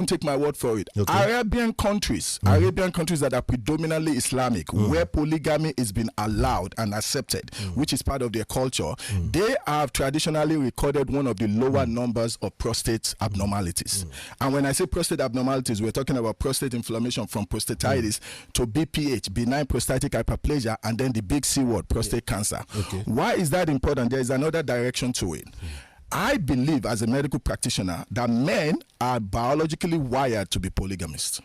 take my word for it. Okay. Arabian countries that are predominantly Islamic, where polygamy is being allowed and accepted, which is part of their culture, they have traditionally recorded one of the lower numbers of prostate abnormalities. And when I say prostate abnormalities, we're talking about prostate inflammation from prostatitis to BPH, benign prostatic hyperplasia, and then the big C word, prostate cancer. Okay. Why is that important? There is another direction to it. I believe as a medical practitioner that men are biologically wired to be polygamists.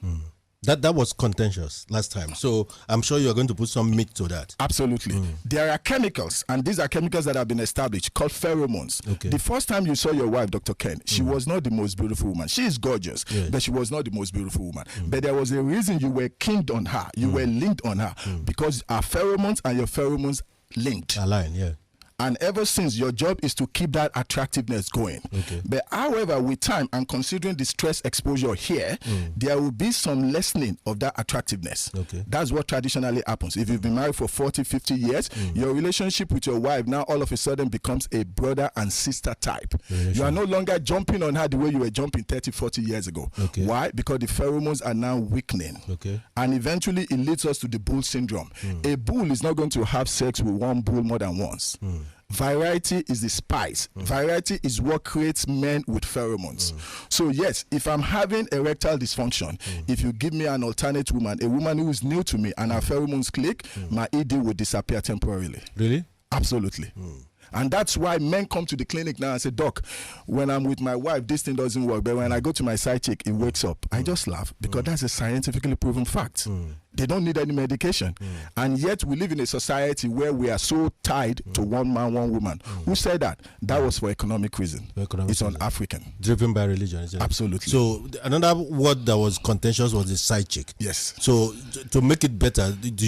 That was contentious last time. So I'm sure you're going to put some meat to that. Absolutely. There are chemicals, and these are chemicals that have been established, called pheromones. Okay. The first time you saw your wife, Dr. Ken, she was not the most beautiful woman. She is gorgeous, but she was not the most beautiful woman. But there was a reason you were keened on her. You were linked on her because our pheromones and your pheromones linked. Align, yeah. And ever since, your job is to keep that attractiveness going. Okay. But however, with time and considering the stress exposure here, there will be some lessening of that attractiveness. Okay. That's what traditionally happens. If you've been married for 40, 50 years, your relationship with your wife now all of a sudden becomes a brother and sister type. You are no longer jumping on her the way you were jumping 30, 40 years ago. Okay. Why? Because the pheromones are now weakening. Okay. And eventually, it leads us to the bull syndrome. A bull is not going to have sex with one bull more than once. Variety is the spice. Variety is what creates men with pheromones. So yes, if I'm having erectile dysfunction, if you give me an alternate woman, a woman who is new to me, and her pheromones click, my ED will disappear temporarily. Really? Absolutely. And that's why men come to the clinic now and say, Doc, when I'm with my wife, this thing doesn't work. But when I go to my side chick, it wakes up. I just laugh because that's a scientifically proven fact. They don't need any medication. And yet we live in a society where we are so tied to one man, one woman. Who said that? That was for economic reason. It's on African. Driven by religion, isn't it? Absolutely. So another word that was contentious was the side chick. Yes. So to make it better, do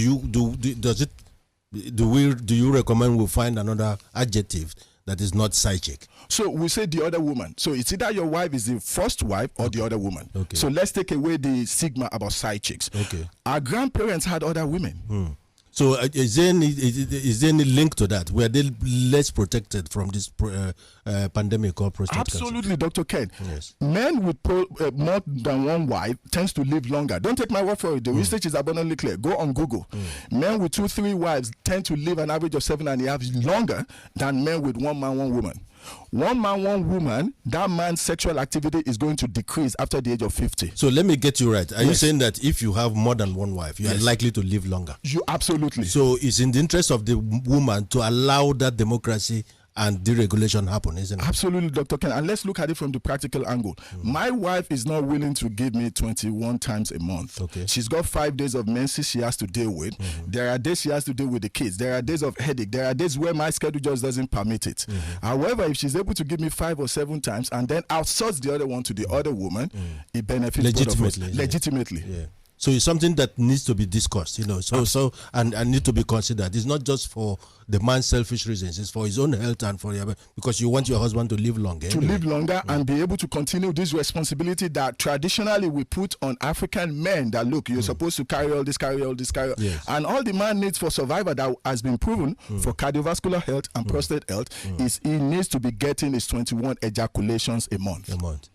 you recommend we find another adjective that is not side chick? So we say the other woman. So it's either your wife is the first wife or the other woman. Okay. So let's take away the stigma about side chicks. Okay. Our grandparents had other women. So is there any link to that? Were they less protected from this pandemic or prostate Absolutely, cancer? Dr. Ken. Yes. Men with more than one wife tends to live longer. Don't take my word for it. The research is abundantly clear. Go on Google. Men with 2, 3 wives tend to live an average of 7.5 longer than men with one man, one woman. One man, one woman, that man's sexual activity is going to decrease after the age of 50. So let me get you right. Are you saying that if you have more than one wife, you are likely to live longer? You absolutely. So it's in the interest of the woman to allow that democracy and deregulation happen, isn't it? Absolutely, Dr. Ken. And let's look at it from the practical angle. My wife is not willing to give me 21 times a month. Okay. She's got 5 days of menses she has to deal with. There are days she has to deal with the kids. There are days of headache. There are days where my schedule just doesn't permit it. However, if she's able to give me 5 or 7 times and then outsource the other one to the other woman, it benefits both of us. Legitimately. Yeah. So it's something that needs to be discussed, and need to be considered. It's not just for the man's selfish reasons; it's for his own health and for because you want your husband to live longer. To live longer and be able to continue this responsibility that traditionally we put on African men. That look, you're supposed to carry all this, Yes. and all the man needs for survival that has been proven for cardiovascular health and prostate health is he needs to be getting his 21 ejaculations a month.